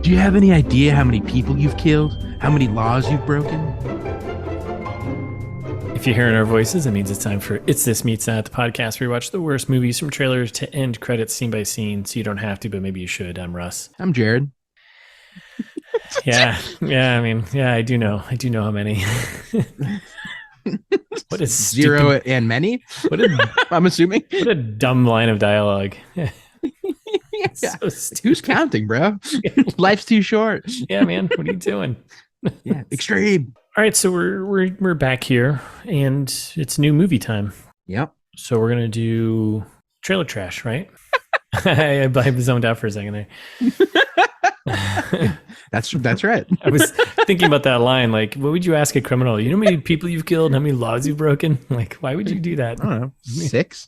Do you have any idea how many people you've killed? How many laws you've broken? If you're hearing our voices, it means it's time for It's This Meets That, the podcast where we watch the worst movies from trailers to end credits scene by scene, so you don't have to, but maybe you should. I'm Russ. I'm Jared. Yeah, I do know how many. What is zero and many? I'm assuming. What a dumb line of dialogue. Yeah. So stupid. Who's counting, bro? Life's too short. Yeah, man. What are you doing? Yeah, extreme. All right, so we're back here, and it's new movie time. Yep. So we're gonna do trailer trash, right? I zoned out for a second there. That's right. I was thinking about that line. Like, what would you ask a criminal? You know how many people you've killed? How many laws you've broken? Like, why would you do that? I don't know. 6?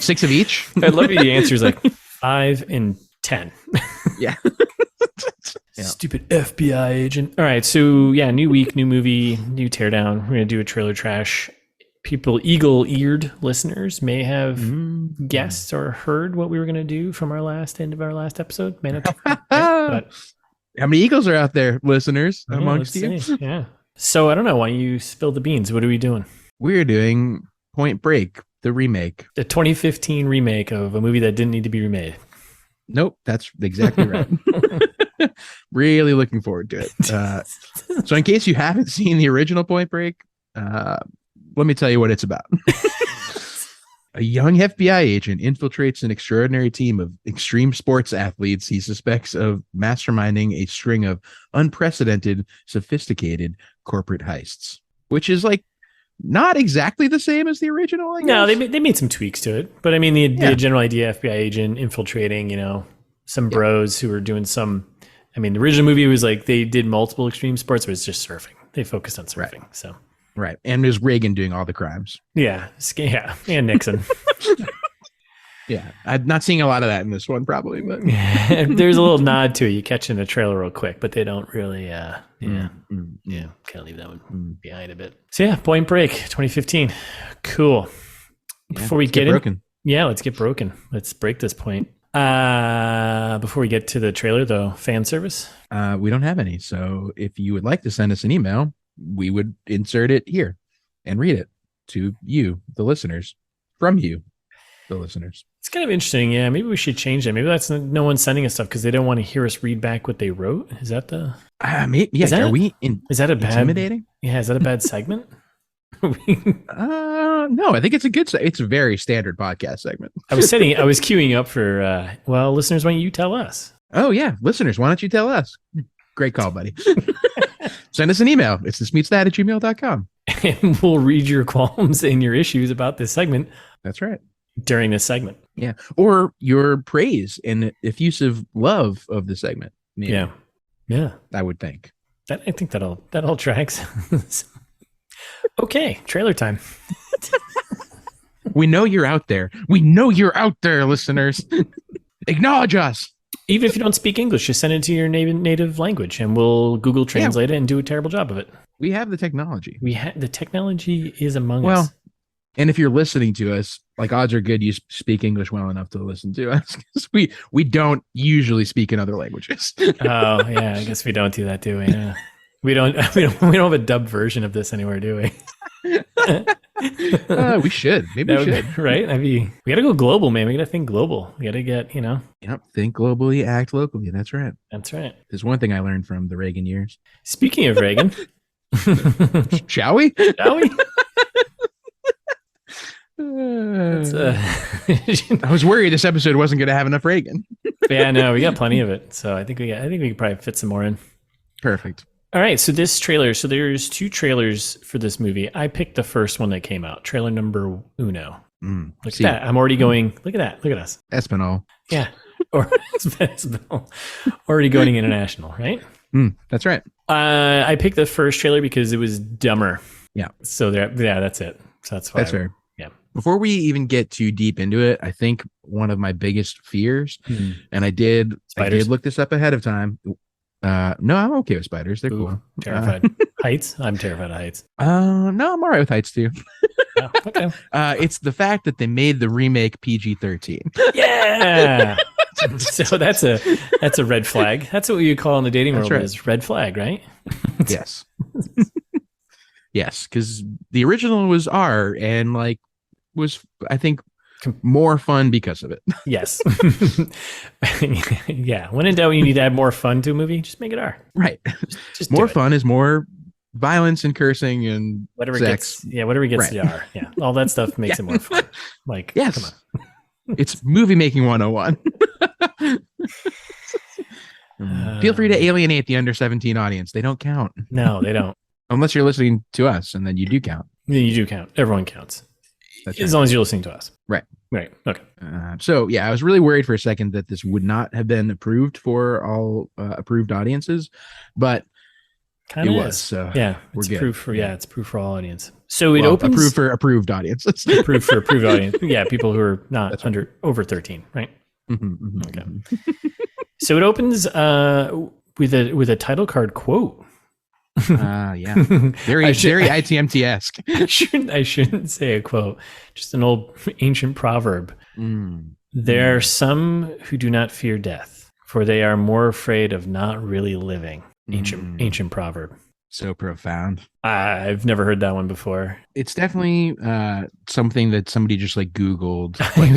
Six of each? I love the answers like 5 and 10. Yeah. Stupid FBI agent. All right. So, yeah, new week, new movie, new teardown. We're going to do a trailer trash. People, eagle-eared listeners may have guessed or heard what we were going to do from our end of our last episode. But how many eagles are out there, listeners, amongst you? Yeah. So, I don't know. Why don't you spill the beans? What are we doing? We're doing Point Break, the remake. The 2015 remake of a movie that didn't need to be remade. Nope, that's exactly right. Really looking forward to it. So in case you haven't seen the original Point Break, let me tell you what it's about. A young FBI agent infiltrates an extraordinary team of extreme sports athletes he suspects of masterminding a string of unprecedented, sophisticated corporate heists, which is like not exactly the same as the original, I guess. No, they made some tweaks to it. But I mean, the general idea, FBI agent infiltrating, some bros who were doing some, I mean, the original movie was like they did multiple extreme sports, but it's just surfing. They focused on surfing. Right. So. Right. And there's Reagan doing all the crimes. Yeah. And Nixon. Yeah. I'm not seeing a lot of that in this one, probably, but there's a little nod to it. You catch in the trailer real quick, but they don't really, kind of leave that one behind a bit. So yeah, Point Break 2015. Cool. Before we get in, let's get broken. Let's break this point. Before we get to the trailer though, fan service. We don't have any. So if you would like to send us an email, we would insert it here and read it to you, the listeners, from you, the listeners. It's kind of interesting. Yeah, maybe we should change that. Maybe that's no one sending us stuff because they don't want to hear us read back what they wrote. Is that the? Maybe, yeah. Are we? Is that a bad? Intimidating? Yeah. Is that a bad segment? No. I think it's a good. It's a very standard podcast segment. I was queuing up for. Listeners, why don't you tell us? Oh yeah, listeners, why don't you tell us? Great call, buddy. Send us an email. It's thismeetsthat@gmail.com. And we'll read your qualms and your issues about this segment. That's right. During this segment. Yeah. Or your praise and effusive love of the segment. Maybe. Yeah. Yeah. I would think. I think that all tracks. Okay. Trailer time. We know you're out there. We know you're out there, listeners. Acknowledge us. Even if you don't speak English, just send it to your native language and we'll Google Translate it and do a terrible job of it. We have the technology. The technology is among us. And if you're listening to us, like odds are good you speak English well enough to listen to us because we don't usually speak in other languages. Oh, yeah. I guess we don't do that, do we? Yeah. We don't have a dubbed version of this anywhere, do we? We should. Maybe we should. Right? We got to go global, man. We got to think global. We got to get, Yep. Think globally, act locally. That's right. That's right. There's one thing I learned from the Reagan years. Speaking of Reagan. Shall we? Shall we? I was worried this episode wasn't going to have enough Reagan. Yeah, no, we got plenty of it. So I think we could probably fit some more in. Perfect. All right, so this trailer. So there's 2 trailers for this movie. I picked the first one that came out, trailer number uno. Look at that. I'm already going. Look at that. Look at us. Espanol. Yeah, or Espanol. Already going international, right? That's right. I picked the first trailer because it was dumber. Yeah. So that's it. So that's why. That's fair. Yeah. Before we even get too deep into it, I think one of my biggest fears, and I did look this up ahead of time. No, I'm okay with spiders. They're cool. Terrified. Heights? I'm terrified of heights. No, I'm all right with heights too. Oh, okay. It's the fact that they made the remake PG-13. Yeah. So that's a red flag. That's what you call in the dating world is red flag, right? Yes. Yes, because the original was R and like was, I think, more fun because of it. Yes. Yeah. When in doubt, you need to add more fun to a movie, just make it R. Right. Just more fun is more violence and cursing and whatever sex. Whatever gets the R. Yeah. All that stuff makes it more fun. Like, yes. Come on. It's movie making 101. Feel free to alienate the under 17 audience. They don't count. No, they don't. Unless you're listening to us, and then you do count. You do count. Everyone counts. That's as long as you're listening to us. Right. Okay. So yeah, I was really worried for a second that this would not have been approved for all approved audiences, but kind of was. So yeah, it's approved for it's approved for all audience. So it opens approved for approved audiences. Approved for approved audience. Yeah, people who are not over 13, right? Okay. So it opens with a title card quote. Yeah, very ITMT-esque. I shouldn't say a quote, just an old ancient proverb. There are some who do not fear death, for they are more afraid of not really living. Ancient proverb. So profound. I've never heard that one before. It's definitely something that somebody just like Googled, like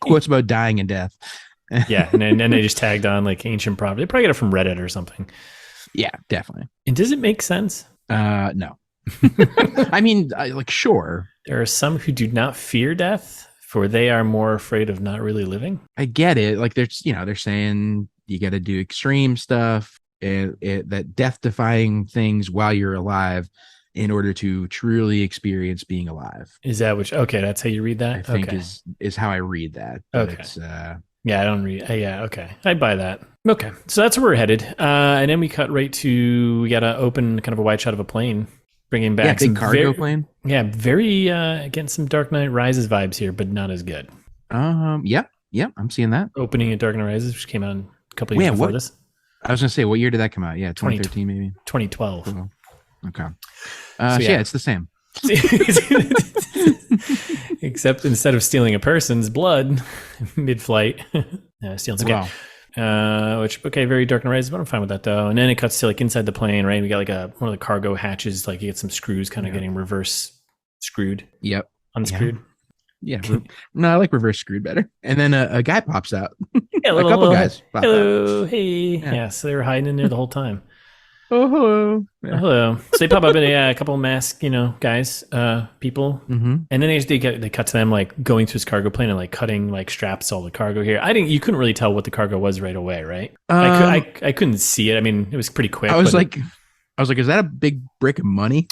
quotes about dying and death. Yeah, and then they just tagged on like ancient proverb. They probably got it from Reddit or something. Yeah, definitely. And does it make sense? No. I mean, like, sure. There are some who do not fear death, for they are more afraid of not really living. I get it. Like, they're saying you got to do extreme stuff, that death-defying things while you're alive in order to truly experience being alive. Is that okay, that's how you read that? I think is how I read that. Okay. It's, yeah, I don't read. Yeah, okay. I buy that. Okay, so that's where we're headed. And then we cut right to, we got to open kind of a wide shot of a plane, bringing back big cargo plane. Yeah, very, getting some Dark Knight Rises vibes here, but not as good. Yeah, I'm seeing that. Opening at Dark Knight Rises, which came out a couple of years before this. I was going to say, what year did that come out? Yeah, 2013 maybe? 2012. Cool. Okay. Yeah, it's the same. Except instead of stealing a person's blood mid-flight, stealing some gas. Which, okay, very Dark Knight Rises, but I'm fine with that though. And then it cuts to like inside the plane, right? We got like one of the cargo hatches, like you get some screws kind of getting reverse screwed. Yep. Unscrewed. Yeah. No, I like reverse screwed better. And then a guy pops out. Yeah, a couple guys pop out. Hey. Yeah, so they were hiding in there the whole time. Oh, hello. Yeah. Hello. So they pop up in a couple of masked, guys, people. Mm-hmm. And then they cut to them like going through this cargo plane and like cutting like straps to all the cargo here. You couldn't really tell what the cargo was right away, right? I couldn't see it. I mean, it was pretty quick. I was like, is that a big brick of money?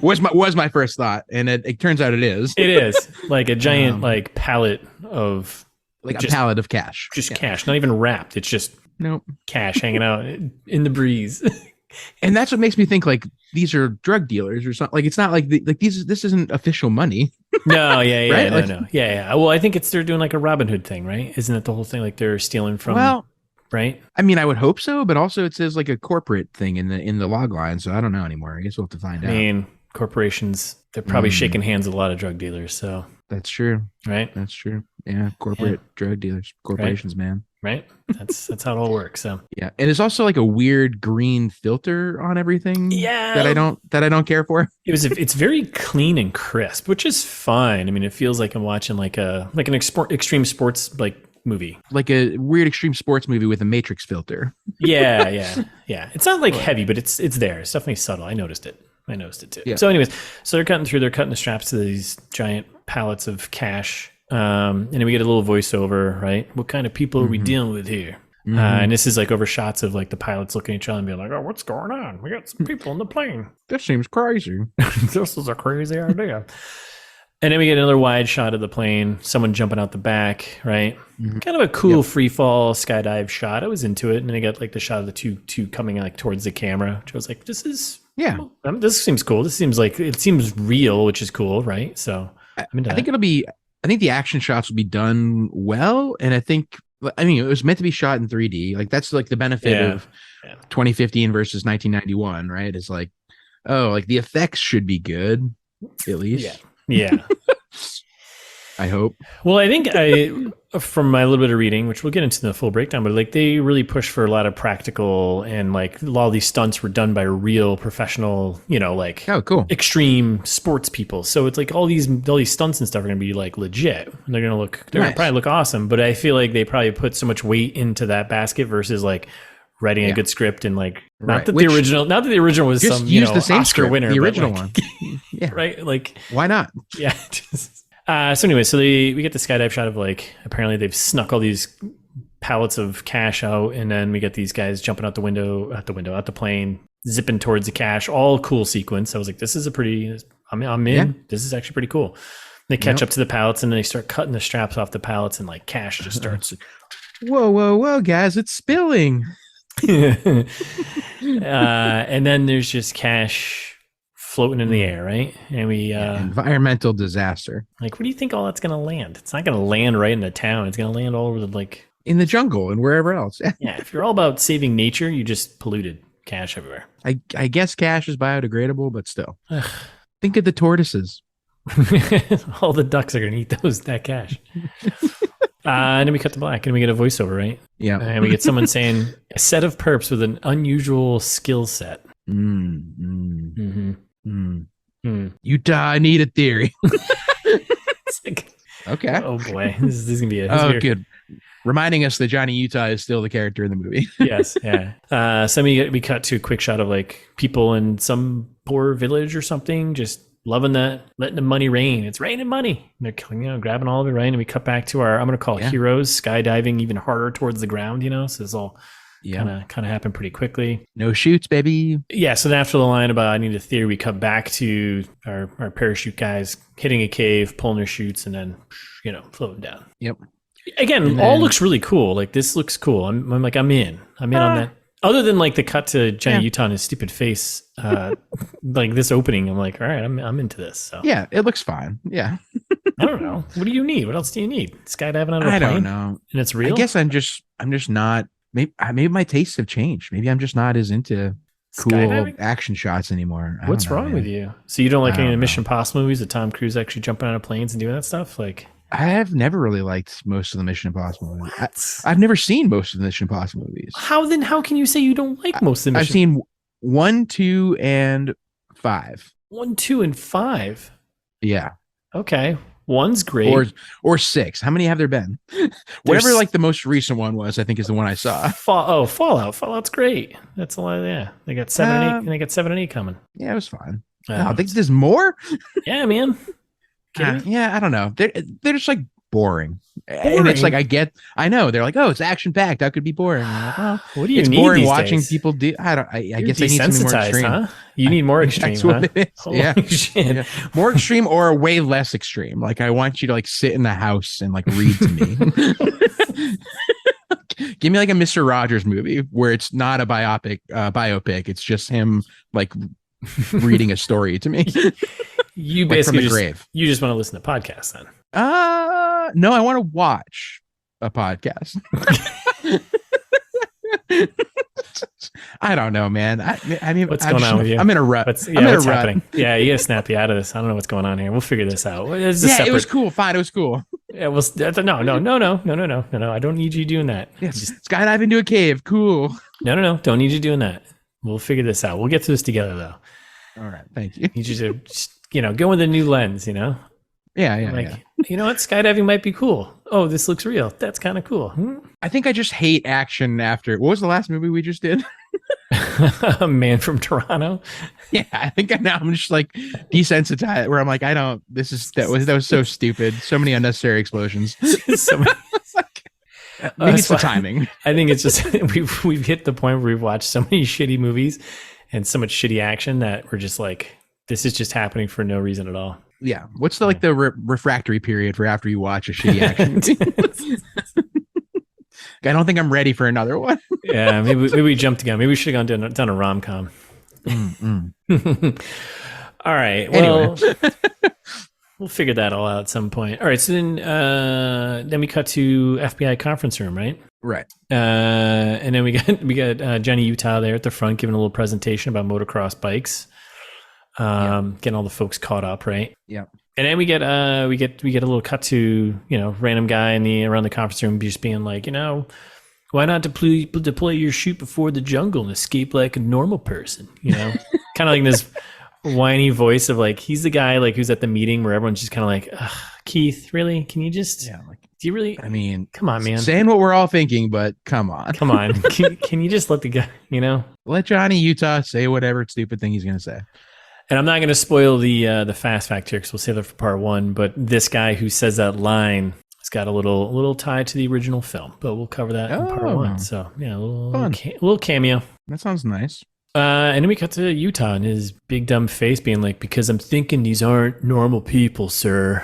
was my first thought. And it turns out it is. It is like a giant like pallet of like a pallet of cash. Just cash, not even wrapped. It's just cash hanging out in the breeze. And that's what makes me think like these are drug dealers or something. Like it's not like this isn't official money. No, yeah, right? No. Yeah. Well, I think they're doing like a Robin Hood thing, right? Isn't it the whole thing? Like they're stealing from. Well, right. I mean, I would hope so, but also it says like a corporate thing in the log line, so I don't know anymore. I guess we'll have to find out. I mean, corporations, they're probably shaking hands with a lot of drug dealers. So that's true, right? That's true. Yeah, corporate drug dealers, corporations, man. Right. That's how it all works. So yeah, and there's also like a weird green filter on everything. Yeah, that I don't care for. It's very clean and crisp, which is fine. I mean, it feels like I'm watching like an extreme sports like movie, like a weird extreme sports movie with a Matrix filter. Yeah. It's not like heavy, but it's there. It's definitely subtle. I noticed it too. Yeah. So anyways, they're cutting the straps to these giant pallets of cash. And then we get a little voiceover, right? What kind of people are we dealing with here? And this is like over shots of like the pilots looking at each other and being like, "Oh, what's going on? We got some people in the plane. This seems crazy. This is a crazy idea." And then we get another wide shot of the plane, someone jumping out the back, right? Kind of a cool free fall skydive shot. I was into it. And then I got like the shot of the two coming like towards the camera, which I was like, this is this seems cool. This seems like it seems real, which is cool, right? So I think the action shots will be done well, and I mean it was meant to be shot in 3D. Like that's like the benefit of 2015 versus 1991, right? Is like, oh, like the effects should be good at least. Yeah. I hope. Well, I think from my little bit of reading, which we'll get into the full breakdown, but like they really push for a lot of practical, and like a lot of these stunts were done by real professional, like cool extreme sports people. So it's like all these stunts and stuff are going to be like legit. And they're going to probably look awesome. But I feel like they probably put so much weight into that basket versus like writing a good script and like not that the original was some the same Oscar script, winner, the original one. Yeah, right. Like why not? Yeah. So anyway, we get the skydive shot of like apparently they've snuck all these pallets of cash out, and then we get these guys jumping out the plane, zipping towards the cash. All cool sequence. I was like, this is I'm in. Yeah. This is actually pretty cool. They catch up to the pallets, and then they start cutting the straps off the pallets, and like cash just starts. Whoa, guys! It's spilling. And then there's just cash floating in the air, right? And we environmental disaster. Like, where do you think all that's gonna land? It's not gonna land right in the town. It's gonna land all over in the jungle and wherever else. Yeah, if you're all about saving nature, you just polluted cash everywhere. I guess cash is biodegradable, but still. Think of the tortoises. All the ducks are gonna eat that cash. And then we cut to black and we get a voiceover, right? Yeah. And we get someone saying, a set of perps with an unusual skill set. Utah, I need a theory. Like, okay. Oh boy. This is going to be good. Reminding us that Johnny Utah is still the character in the movie. Yes. Yeah. So we cut to a quick shot of like people in some poor village or something, just loving that, letting the money rain. It's raining money. And they're grabbing all of it, right? And we cut back to our, I'm going to call it heroes, skydiving even harder towards the ground, So it's all kind of happened pretty quickly. No shoots, baby. Yeah. So then after the line about I need a theory, we cut back to our parachute guys hitting a cave, pulling their chutes, and then, floating down. Yep. Again, all looks really cool. Like this looks cool. I'm in on that. Other than like the cut to Johnny Utah and his stupid face, like this opening, I'm like, all right, I'm into this. So. Yeah, it looks fine. Yeah. I don't know. What do you need? What else do you need? Skydiving on a plane? I don't know. And it's real? I guess I'm just not. Maybe my tastes have changed. Maybe I'm just not as into cool action shots anymore. What's wrong with you? So you don't like any of the Mission Impossible movies with Tom Cruise actually jumping out of planes and doing that stuff? Like, I have never really liked most of the Mission Impossible movies. I've never seen most of the Mission Impossible movies. How can you say you don't like most of the I've seen 1, 2, and 5. 1, 2, and 5? Yeah. Okay. 1's great. Or 6. How many have there been? Whatever like the most recent one was, I think is the one I saw. Fallout. Fallout's great. That's a lot. Yeah. They got 7 and 8, and they got 7 and 8 coming. Yeah, it was fine. I think there's more. Yeah, man. Yeah, I don't know. They're just like boring. And it's like I know they're like, oh, it's action packed. How could it be boring? Like, well, what do you it's need boring these watching days? people do. I guess they need something more extreme. Huh? You need more extreme. That's what it is. Holy shit. Yeah. More extreme or way less extreme. Like I want you to like sit in the house and like read to me. Give me like a Mr. Rogers movie where it's not a biopic. It's just him like reading a story to me. You basically you just want to listen to podcasts then. No, I want to watch a podcast. I don't know, man. I mean, what's going on with you? I'm in a rut. What's happening? Yeah, you gotta snap you out of this. I don't know what's going on here. We'll figure this out. It was cool. Fine, it was cool. Yeah, well, no. I don't need you doing that. Yeah, skydive into a cave. Cool. No. Don't need you doing that. We'll figure this out. We'll get through this together, though. All right. Thank you. You just go with a new lens, Yeah. You know what? Skydiving might be cool. Oh, this looks real. That's kind of cool. I think I just hate action after. What was the last movie we just did? A Man from Toronto. Yeah, I think I'm just like desensitized. Where I'm like, that was so stupid. So many unnecessary explosions. Maybe it's the timing. I think it's just we've hit the point where we've watched so many shitty movies and so much shitty action that we're just like, this is just happening for no reason at all. Yeah. What's the refractory period for after you watch a shitty action movie? I don't think I'm ready for another one. Yeah, maybe we jumped again. Maybe we should have done a rom-com. All right. Well, we'll figure that all out at some point. All right. So then we cut to FBI conference room, right? Right. And then we got Johnny Utah there at the front giving a little presentation about motocross bikes. Getting all the folks caught up, right? Yeah. And then we get a little cut to, random guy around the conference room just being like, why not deploy your chute before the jungle and escape like a normal person, kind of like this whiny voice of like, he's the guy like who's at the meeting where everyone's just kind of like, Keith, really? Can you just, do you really? I mean, come on, man. Saying what we're all thinking, but come on. Come on. Can you just let the guy, Let Johnny Utah say whatever stupid thing he's going to say. And I'm not going to spoil the fast fact here because we'll save that for part 1. But this guy who says that line has got a little tie to the original film. But we'll cover that in part 1. So yeah, a little cameo. That sounds nice. And then we cut to Utah and his big dumb face being like, "Because I'm thinking these aren't normal people, sir."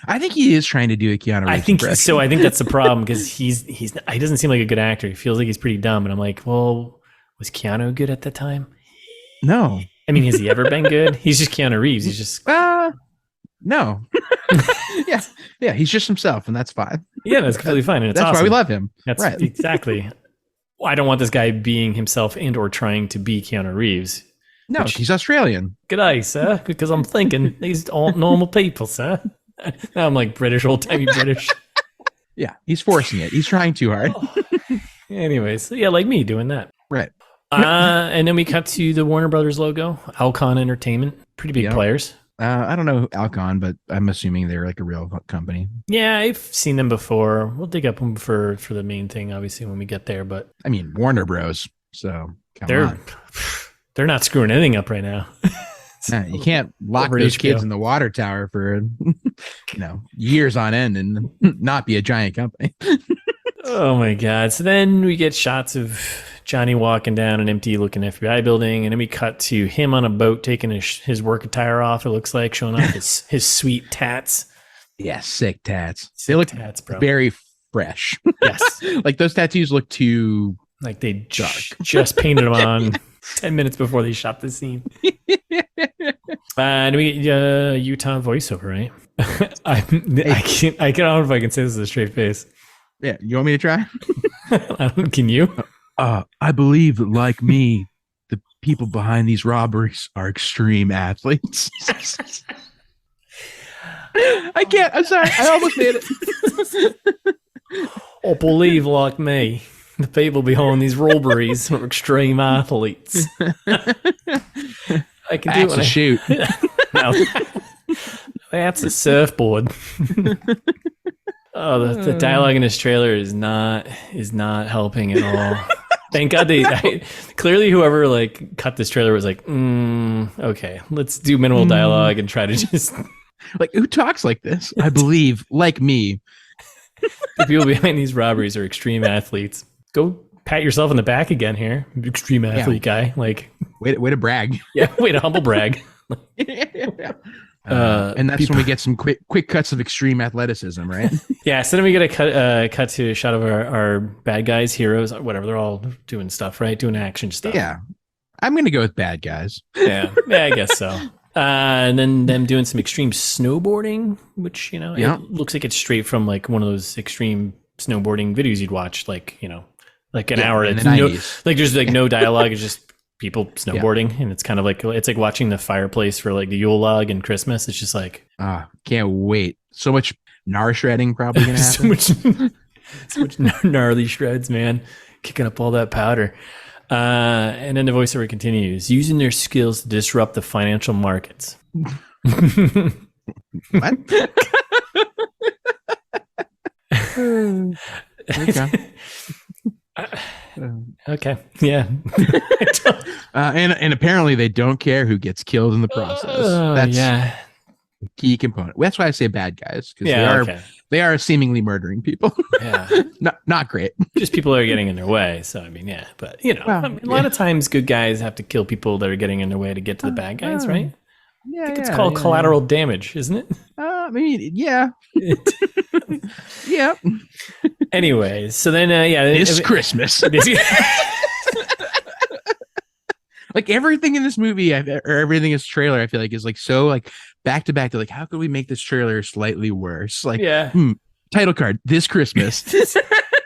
I think he is trying to do a Keanu Reeves impression. So. I think that's the problem because he doesn't seem like a good actor. He feels like he's pretty dumb. And I'm like, well, was Keanu good at the time? No. I mean, has he ever been good? He's just Keanu Reeves. He's just no. yeah. He's just himself, and that's fine. Yeah, that's completely fine. And that's awesome. why we love him. That's right. Exactly. I don't want this guy being himself and or trying to be Keanu Reeves. No, he's Australian. G'day, sir. Because I'm thinking these aren't normal people, sir. Now I'm like British, old timey British. Yeah, he's forcing it. He's trying too hard. Anyways, yeah, like me doing that. Right. And then we cut to the Warner Brothers logo, Alcon Entertainment, pretty big players. I don't know Alcon, but I'm assuming they're like a real company. Yeah, I've seen them before. We'll dig up them for the main thing, obviously, when we get there. But I mean, Warner Bros. So they're not screwing anything up right now. You can't lock those kids in the water tower for years on end and not be a giant company. Oh my God. So then we get shots of Johnny walking down an empty looking FBI building, and then we cut to him on a boat taking his work attire off, it looks like, showing off his sweet tats. Yeah, sick tats. They look tats, bro. Very fresh. Yes. Like those tattoos look too like they just painted them on 10 minutes before they shot the scene. And we get Utah voiceover, right? I don't know if I can say this with a straight face. Yeah, you want me to try? Can you? I believe that, like me, the people behind these robberies are extreme athletes. I can't. I'm sorry. I almost made it. I believe, like me, the people behind these robberies are extreme athletes. I can do it. Shoot. No, that's a surfboard. Oh, the dialogue in this trailer is not helping at all. Thank God clearly whoever like cut this trailer was like, okay, let's do minimal dialogue and try to just like, who talks like this? I believe, like me, the people behind these robberies are extreme athletes. Go pat yourself on the back again here, extreme athlete guy. Like, way to brag. Yeah, way to humble brag. And that's when we get some quick cuts of extreme athleticism, right? Yeah. So then we get a cut to a shot of our bad guys, heroes, whatever. They're all doing stuff, right? Doing action stuff. Yeah. I'm going to go with bad guys. Yeah, I guess so. And then them doing some extreme snowboarding, which, it looks like it's straight from like one of those extreme snowboarding videos you'd watch, like, like an hour. In the 90s. Like there's like no dialogue. It's just people snowboarding, and it's kind of like watching the fireplace for like the Yule log and Christmas. It's just like can't wait. So much gnar shredding probably gonna happen. so much gnarly shreds, man, kicking up all that powder. And then the voiceover continues, using their skills to disrupt the financial markets. What? Okay. Okay. Yeah. And apparently they don't care who gets killed in the process. That's a key component. That's why I say bad guys, because they are seemingly murdering people. Yeah. Not great. Just people that are getting in their way. So I mean, yeah, but a lot of times good guys have to kill people that are getting in their way to get to the bad guys, right? Yeah, I think it's called collateral damage, isn't it? I mean, yeah. Yeah. Anyways, so then, it's Christmas. Like everything in this movie, or everything in this trailer, I feel like is like so like back to back to like, how could we make this trailer slightly worse? Like, title card this Christmas.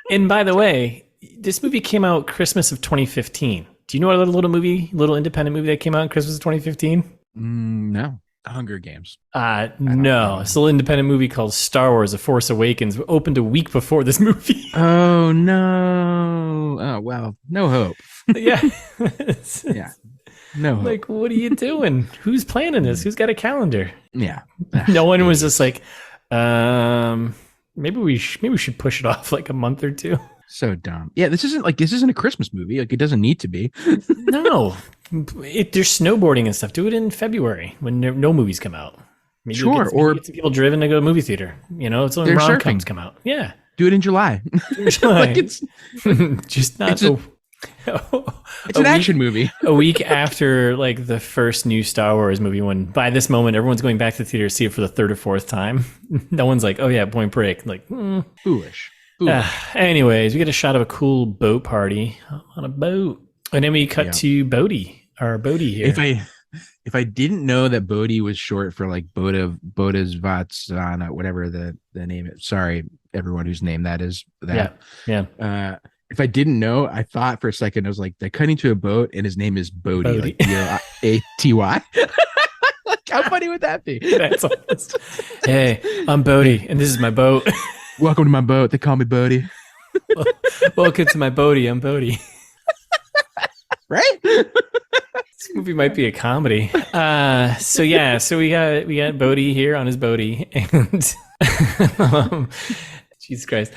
And by the way, this movie came out Christmas of 2015. Do you know a little independent movie that came out in Christmas of 2015? No. Hunger Games. No. It's a little independent movie called Star Wars: The Force Awakens. Opened a week before this movie. Oh no! Oh well, no hope. Yeah. Yeah. No hope. Like, what are you doing? Who's planning this? Who's got a calendar? Yeah. No one was just like, maybe we should push it off like a month or two. So dumb. Yeah, this isn't a Christmas movie. Like, it doesn't need to be. No, there's snowboarding and stuff. Do it in February when no movies come out. Maybe or get some people driven to go to the movie theater. You know, it's when rom-coms come out. Yeah, do it in July. Like it's just not. It's an action movie. A week after like the first new Star Wars movie, when by this moment everyone's going back to the theater to see it for the third or fourth time. No one's like, oh yeah, Point Break. Like, foolish. Anyways, we get a shot of a cool boat party on a boat, and then we cut to Bodhi here. If I didn't know that Bodhi was short for like Boda's Vatsana, whatever the name is. Sorry, everyone whose name that is. Yeah. If I didn't know, I thought for a second, I was like, they're cutting to a boat and his name is Bodhi. Like Aty. Like, how funny would that be? That's awesome. Hey, I'm Bodhi, and this is my boat. Welcome to my boat. They call me Bodhi. Welcome to my Bodhi. I'm Bodhi. Right? This movie might be a comedy. So we got Bodhi here on his Bodhi, and Jesus Christ.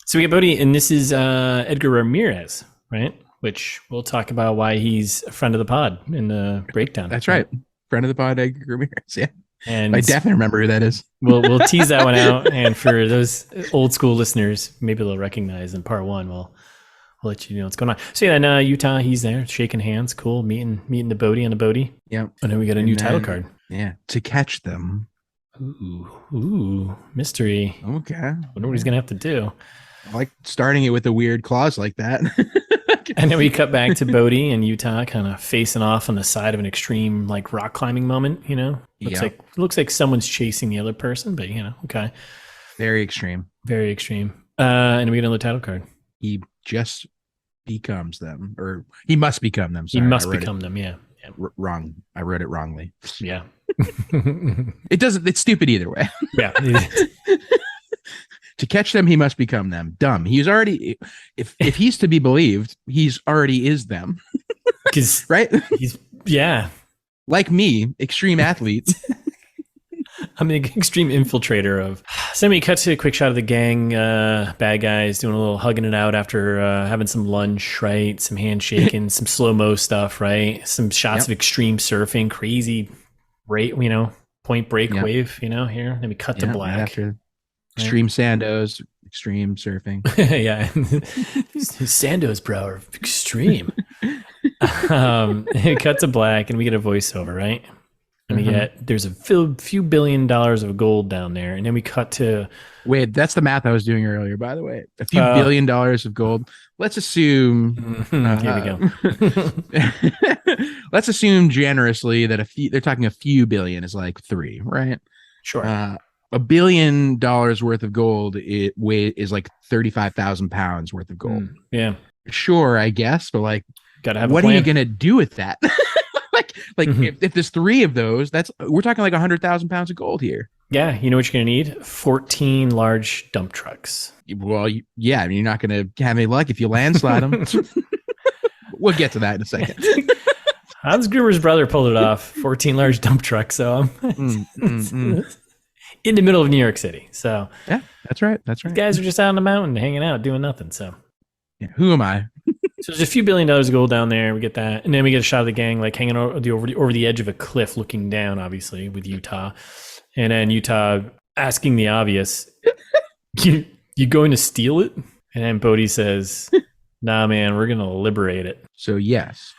So we get Bodhi, and this is Édgar Ramírez, right? Which we'll talk about why he's a friend of the pod in the breakdown. That's right. Friend of the pod, Édgar Ramírez. Yeah. And I definitely remember who that is. We'll tease that one out, and for those old school listeners, maybe they'll recognize in part one. We'll let you know what's going on. So yeah, in Utah, he's there shaking hands, cool, meeting the Bodhi on the Bodhi. Yeah, and then we got a new title card. Yeah, to catch them. Ooh, mystery. Okay, wonder what he's gonna have to do. I like starting it with a weird clause like that. And then we cut back to Bodhi and Utah kind of facing off on the side of an extreme like rock climbing moment, you know? Looks like someone's chasing the other person, but you know, okay. Very extreme. Very extreme. And we get another title card. He just becomes them, or he must become them. Sorry, he must become them, yeah. Wrong. I wrote it wrongly. Yeah. It's stupid either way. Yeah. To catch them, he must become them. Dumb. He's already, if he's to be believed, he's already is them. Right? Yeah. Like me, extreme athlete. I'm an extreme infiltrator of. So we cut to a quick shot of the gang, bad guys doing a little hugging it out after having some lunch, right? Some handshaking, some slow-mo stuff, right? Some shots of extreme surfing, crazy rate, you know, Point Break wave, you know, here. Then we cut to black. Right after extreme sandos, extreme surfing. Yeah. Sandos, bro, are extreme. It cut to black and we get a voiceover, right? And we get, there's a few $1 billion of gold down there. And then we cut to. Wait, that's the math I was doing earlier, by the way. A few $1 billion of gold. Let's assume. Here we go. Let's assume generously that they're talking a few billion is like 3, right? Sure. $1 billion worth of gold is like 35,000 pounds worth of gold. Yeah. Sure, I guess, but like, gotta have what are you gonna do with that? like if there's 3 of those, we're talking like 100,000 pounds of gold here. Yeah, you know what you're gonna need? 14 large dump trucks. Well, yeah, I mean, you're not gonna have any luck if you landslide them. We'll get to that in a second. Hans Gruber's brother pulled it off. 14 large dump trucks. So in the middle of New York City. So yeah, that's right. These guys are just out on the mountain hanging out, doing nothing. So yeah, who am I? So there's a few $1 billion of gold down there. We get that, and then we get a shot of the gang like hanging over the edge of a cliff, looking down, obviously with Utah, and then Utah asking the obvious, "You going to steal it?" And then Bodhi says, "Nah, man, we're gonna liberate it." So yes.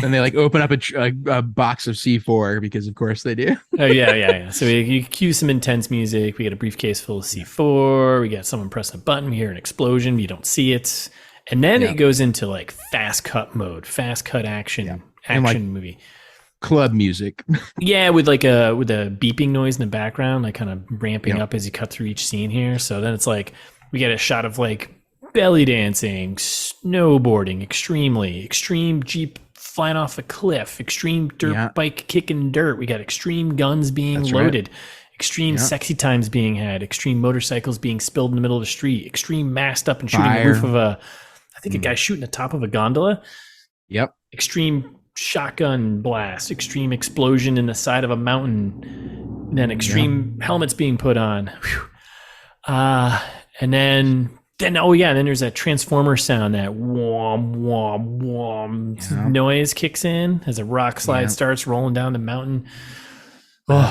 And they like open up a box of C4 because of course they do. Oh yeah. So you cue some intense music. We get a briefcase full of C4. We got someone pressing a button. We hear an explosion. You don't see it, and then it goes into like fast cut mode, fast cut action movie. Club music. Yeah, with a beeping noise in the background, like kind of ramping up as you cut through each scene here. So then it's like we get a shot of like belly dancing, snowboarding, extreme Jeep flying off a cliff, extreme dirt bike kicking dirt. We got extreme guns being loaded, extreme sexy times being had, extreme motorcycles being spilled in the middle of the street, extreme masked up and shooting the roof of a guy shooting the top of a gondola. Yep. Extreme shotgun blast, extreme explosion in the side of a mountain, and then extreme helmets being put on. And then there's that transformer sound, that whom whom whom noise kicks in as a rock slide starts rolling down the mountain.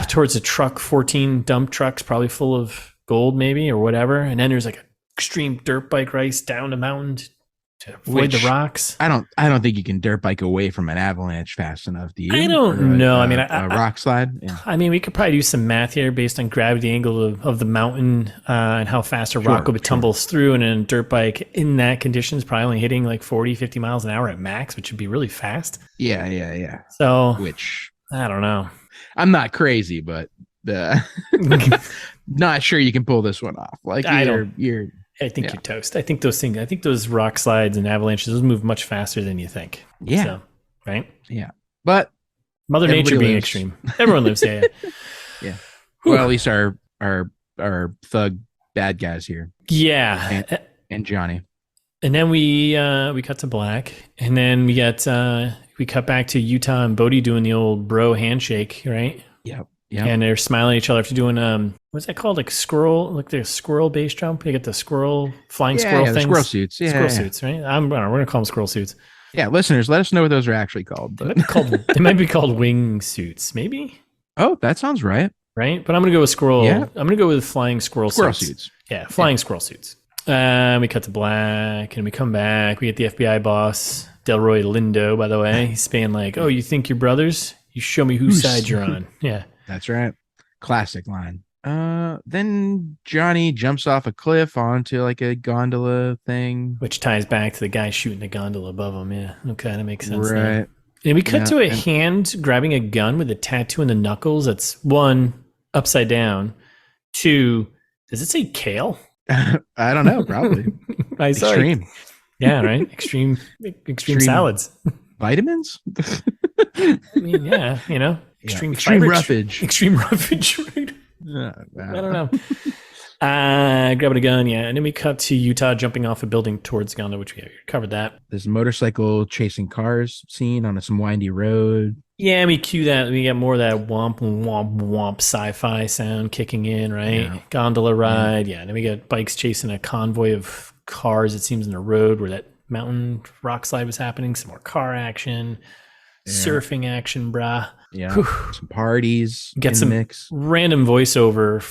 Towards a truck, 14 dump trucks, probably full of gold maybe or whatever. And then there's like an extreme dirt bike race down the mountain to avoid the rocks. I don't think you can dirt bike away from an avalanche fast enough, do you? I don't know. I mean, a rock slide. Yeah. I mean, we could probably do some math here based on gravity angle of the mountain and how fast a rock tumbles through, and then a dirt bike in that condition is probably only hitting like 40, 50 miles an hour at max, which would be really fast. Yeah. So, which I don't know. I'm not crazy, but not sure you can pull this one off. Like I think you're toast. I think those rock slides and avalanches, those move much faster than you think. Yeah. So, right? Yeah. But Mother Nature being extreme. Everyone lives. Yeah. Yeah. Well, at least our thug bad guys here. Yeah. And Johnny. And then we cut to black, and then we cut back to Utah and Bodhi doing the old bro handshake, right? Yep. And they're smiling at each other after doing what's that called? Like the squirrel base jump. You get the flying squirrel things. Squirrel suits. Yeah, squirrel suits, right? We're gonna call them squirrel suits. Yeah, listeners, let us know what those are actually called. But they might be called wing suits, maybe. Oh, that sounds right. Right, but I'm gonna go with squirrel. Yeah. I'm gonna go with flying squirrel suits. Yeah, flying squirrel suits. We cut to black, and we come back. We get the FBI boss, Delroy Lindo. By the way, he's saying like, "Oh, you think you're brothers? You show me whose side you're on." Yeah. That's right. Classic line. Then Johnny jumps off a cliff onto like a gondola thing, which ties back to the guy shooting the gondola above him. Yeah, okay, that makes sense. Right. Now. And we cut to a hand grabbing a gun with a tattoo in the knuckles. That's one, upside down. Two, does it say kale? I don't know. Probably. Extreme. Yeah, right. Extreme salads. Vitamins. I mean, yeah, extreme roughage. Extreme roughage. Right? I don't know. Grabbing a gun, yeah. And then we cut to Utah jumping off a building towards Uganda, which we covered that. There's a motorcycle chasing cars scene on some windy road. Yeah, and we cue that. We get more of that womp, womp, womp sci-fi sound kicking in, right? Yeah. Gondola ride. Yeah. And then we got bikes chasing a convoy of cars, it seems, in the road where that mountain rock slide was happening. Some more car action. Surfing action, brah. Yeah. Some parties. Get some mix. Random voiceover,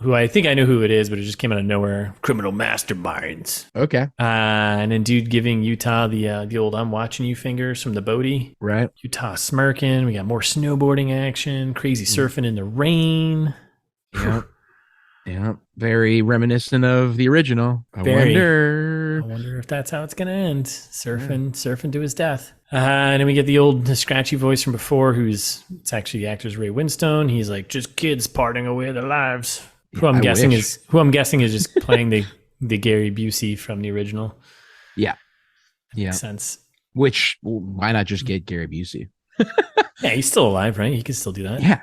who I think I know who it is, but it just came out of nowhere. Criminal masterminds. Okay. And then dude giving Utah the old "I'm watching you" fingers from the Bodhi. Right. Utah smirking. We got more snowboarding action. Crazy surfing in the rain. Yeah. Yeah. Very reminiscent of the original. I wonder if that's how it's gonna end. Surfing to his death. And then we get the old scratchy voice from before, it's actually the actor's Ray Winstone. He's like, just kids parting away their lives. Who I'm guessing is just playing the Gary Busey from the original. Yeah. Yeah. Makes sense. Which, why not just get Gary Busey? Yeah, he's still alive, right? He can still do that. Yeah.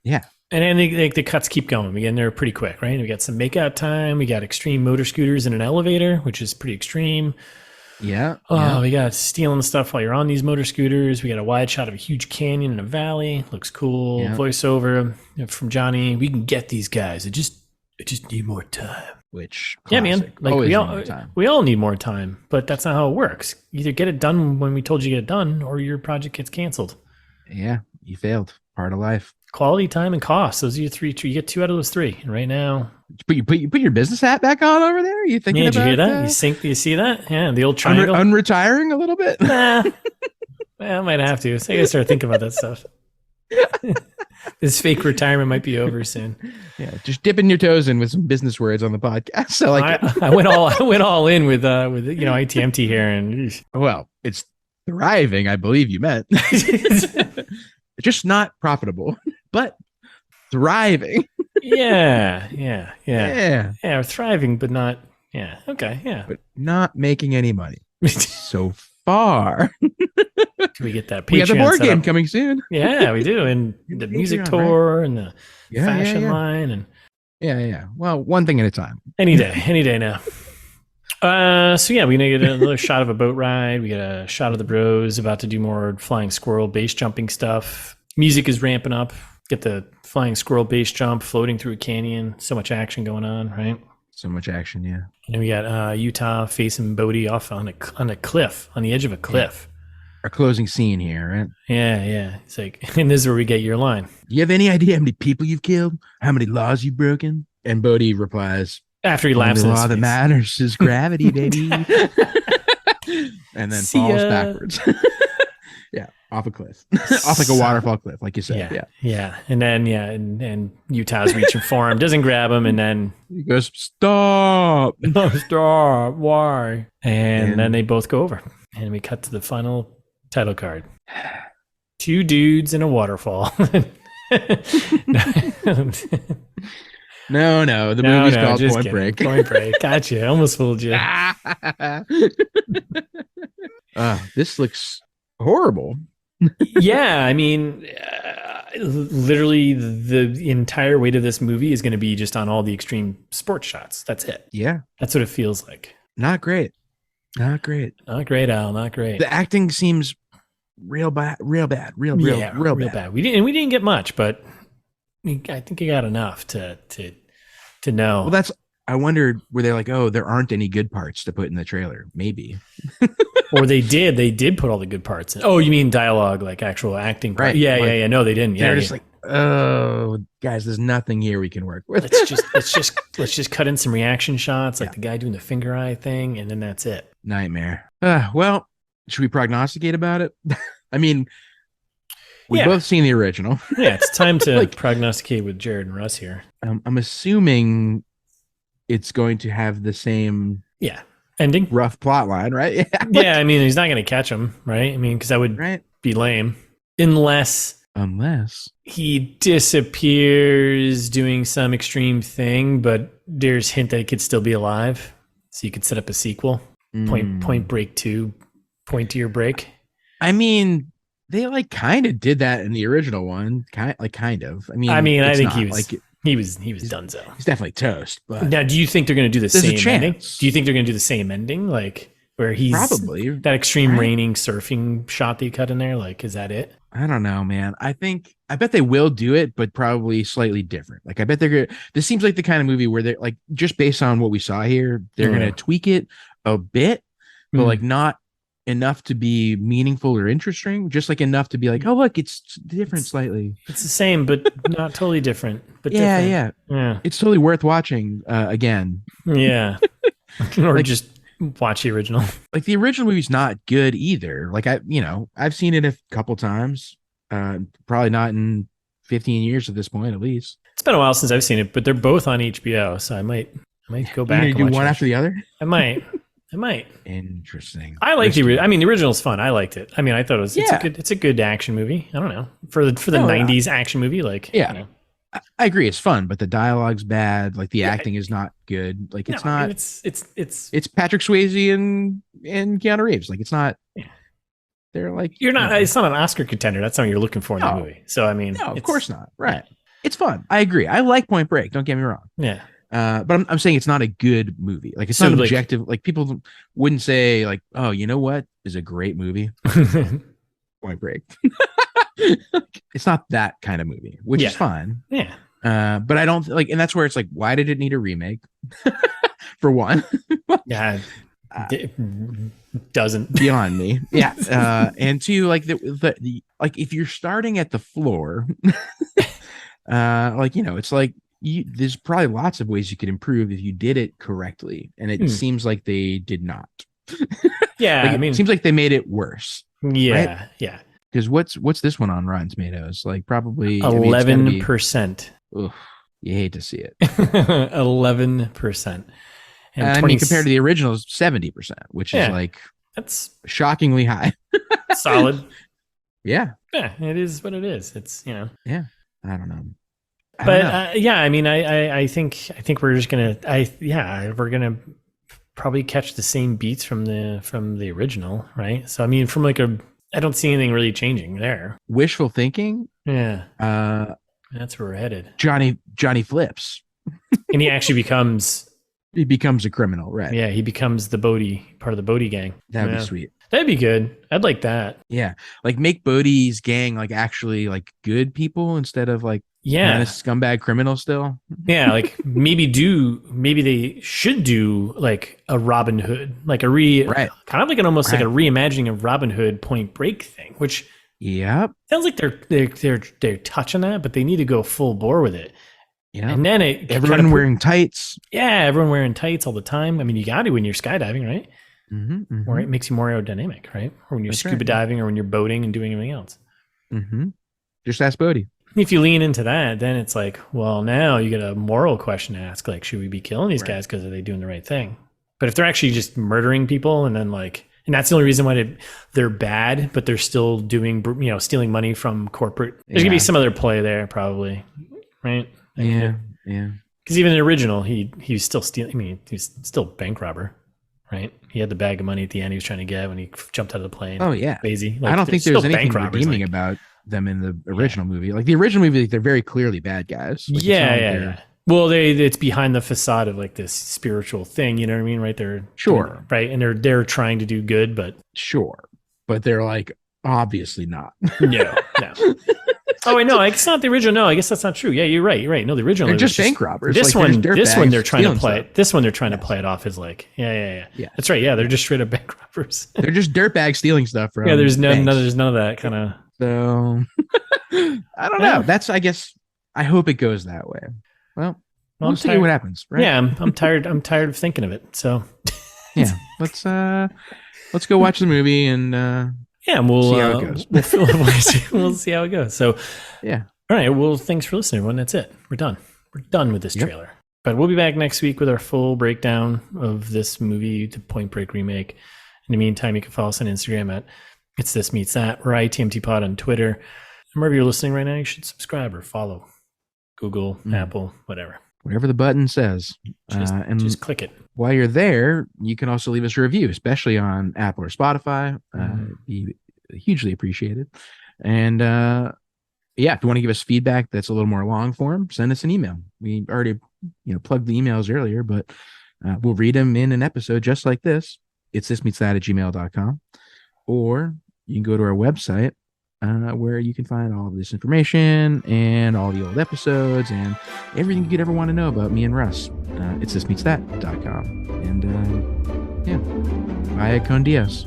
Yeah. And then the cuts keep going. We get in there pretty quick, right? We got some makeout time. We got extreme motor scooters in an elevator, which is pretty extreme. Yeah. We got stealing stuff while you're on these motor scooters. We got a wide shot of a huge canyon and a valley. Looks cool. Yeah. Voiceover from Johnny. We can get these guys. I just need more time. Which classic. Yeah, man. Like we all need more time, but that's not how it works. Either get it done when we told you to get it done, or your project gets canceled. Yeah, you failed. Part of life. Quality, time, and cost. Those are your three. You get 2 out of those 3. And right now, you put your business hat back on over there. Are you thinking? Yeah, did you hear that? You see that? Yeah, the old triangle. Unretiring a little bit. Nah. Well, I might have to. So I gotta start thinking about that stuff. This fake retirement might be over soon. Yeah, just dipping your toes in with some business words on the podcast. So I went all in with ITMT here, and well, it's thriving. I believe you meant. Just not profitable, but thriving. Yeah. We're thriving, but not Yeah. Okay. Yeah. but not making any money so far. Do we get that Patreon We got the board set game up? coming soon. Yeah, we do. And the music Patreon, tour and the Yeah, fashion yeah. line and Yeah. Well, one thing at a time. any day now. So yeah, we're gonna get another shot of a boat ride. We get a shot of the bros about to do more flying squirrel base jumping stuff. Music is ramping up. Get the flying squirrel base jump floating through a canyon. So much action going on, right? So much action, yeah. And then we got Utah facing Bodie off on a cliff, on the edge of a cliff. Our closing scene here, right? Yeah. It's like, and this is where we get your line. Do you have any idea how many people you've killed? How many laws you've broken? And Bodhi replies, After he laughs, the in his law that face. matters is gravity, baby. And then falls backwards. Yeah, off a cliff. Off like a waterfall cliff, like you said. Yeah. And then and Utah's reaching for him, doesn't grab him, and then He goes, stop. no, stop. Why? And then they both go over. And we cut to the final title card. 2 dudes in a waterfall. No, the movie's called just Point kidding. Break. Point Break. Gotcha. I almost fooled you. This looks horrible. Yeah, I mean, literally the entire weight of this movie is going to be just on all the extreme sports shots. That's it. Yeah. That's what it feels like. Not great. Not great. Not great, Al. Not great. The acting seems real bad. Real bad. Real bad. We didn't get much, but I think you got enough to know. Well, I wondered, were they like, oh, there aren't any good parts to put in the trailer? Maybe. Or they did put all the good parts in. Oh, you mean dialogue, like actual acting part? Right. Yeah. No, they didn't. They're just like, oh, guys, there's nothing here we can work with. let's just cut in some reaction shots, like the guy doing the finger eye thing, and then that's it. Nightmare. Well, should we prognosticate about it? I mean, we've both seen the original. Yeah, it's time to prognosticate with Jared and Russ here. I'm assuming it's going to have the same ending, rough plot line, right? Yeah, I mean, he's not going to catch him, right? I mean, because that would be lame. Unless he disappears doing some extreme thing, but there's hint that he could still be alive. So you could set up a sequel. Point Break 2, Point to Your Break. I mean, they kind of did that in the original one. Kind of. I mean, I think he was donezo. He's definitely toast. But now, do you think they're going to do the same ending? Chance. Do you think they're going to do the same ending, like where he's probably that extreme raining surfing shot that you cut in there? Like, is that it? I don't know, man. I bet they will do it, but probably slightly different. Like, I bet they're gonna. This seems like the kind of movie where they're like, just based on what we saw here, they're gonna tweak it a bit, but like not enough to be meaningful or interesting. Just like enough to be like, oh look, it's different slightly. It's the same, but not totally different. But yeah. Yeah. It's totally worth watching again. Yeah, or just watch the original. Like the original movie's not good either. Like I've seen it a couple times. Probably not in 15 years at this point, at least. It's been a while since I've seen it, but they're both on HBO, so I might go back. You do one after the other? I might. Interesting. I like the original's fun. I liked it. I mean, I thought it's a good action movie. I don't know. For the 90s action movie, like I agree, it's fun, but the dialogue's bad. Like the acting is not good. Like it's not. I mean, it's Patrick Swayze and Keanu Reeves. Like it's not. Yeah. They're like you're not. It's not an Oscar contender. That's something you're looking for in the movie. So I mean, no, of course not. Right. It's fun. I agree. I like Point Break. Don't get me wrong. Yeah. But I'm saying it's not a good movie. Like it's not objective. Like people wouldn't say like, oh, you know what is a great movie? Point Break. It's not that kind of movie, which is fine. Yeah. But I don't and that's where it's like, why did it need a remake? For one. Yeah. It doesn't beyond me. Yeah. And two, like the like if you're starting at the floor, it's like there's probably lots of ways you could improve if you did it correctly, and it seems like they did not. Yeah, it seems like they made it worse. Yeah, right? yeah. Because what's this one on Rotten Tomatoes? Like probably 11%. You hate to see it. 11%. And when you compare to the original, 70%, which is that's shockingly high. Solid. Yeah. Yeah, it is what it is. It's Yeah. I don't know. I mean, I think we're just gonna probably catch the same beats from the original, right? So I mean, from like I don't see anything really changing there. Wishful thinking. Yeah. That's where we're headed. Johnny flips. And he actually becomes a criminal, right? Yeah, he becomes part of the Bodhi gang. That'd be sweet. That'd be good. I'd like that. Yeah. Like make Bodhi's gang like actually like good people instead of like kind of scumbag criminals still. Yeah, like maybe they should do like a Robin Hood, like kind of like an almost like a reimagining of Robin Hood Point Break thing, which sounds like they're touching that, but they need to go full bore with it. Yeah. And then everyone wearing tights. Yeah, everyone wearing tights all the time. I mean, you got to when you're skydiving, right? Or it makes you more aerodynamic, right? Or when you're scuba diving or when you're boating and doing everything else. Just ask Bodhi. If you lean into that, then it's like, well, now you get a moral question to ask, like, should we be killing these guys because are they doing the right thing? But if they're actually just murdering people and then like, and that's the only reason why they're bad, but they're still doing, stealing money from corporate. There's gonna be some other play there, probably, right? Yeah. Because even in the original, he was still stealing. I mean, he was still a bank robber, right? He had the bag of money at the end he was trying to get when he jumped out of the plane. Oh yeah, crazy. Like, I don't think there's anything redeeming about them in the original movie. Like the original movie, they're very clearly bad guys. Like, yeah. Well, it's behind the facade of like this spiritual thing. You know what I mean? Right? They're right, and they're trying to do good, but but they're like obviously not. No. Oh, I know. It's not the original. No, I guess that's not true. Yeah, you're right. No, the original. They're just bank robbers. This one, they're trying to play. This one, they're trying to play it off as like, yeah. That's right. Yeah, they're just straight up bank robbers. They're just dirtbags stealing stuff from. Yeah, there's none of that kind of. So, I don't know. That's, I guess, I hope it goes that way. Well, we'll see what happens. Right? Yeah, I'm tired. I'm tired of thinking of it. So, yeah, let's go watch the movie and. And we'll see how it goes. We'll see how it goes. So, yeah. All right. Well, thanks for listening, everyone. That's it. We're done. We're done with this trailer. But we'll be back next week with our full breakdown of this movie, the Point Break remake. In the meantime, you can follow us on Instagram at It's This Meets That, or ITMT Pod on Twitter. And wherever you're listening right now, you should subscribe or follow. Google, Apple, whatever. Whatever the button says. Just click it. While you're there, you can also leave us a review, especially on Apple or Spotify. Be hugely appreciated. And if you want to give us feedback that's a little more long form, send us an email. We already plugged the emails earlier, but we'll read them in an episode just like this. It's thismeetsthat@gmail.com. Or you can go to our website where you can find all of this information and all the old episodes and everything you could ever want to know about me and Russ. It's thismeetsthat.com. And vaya con Dios.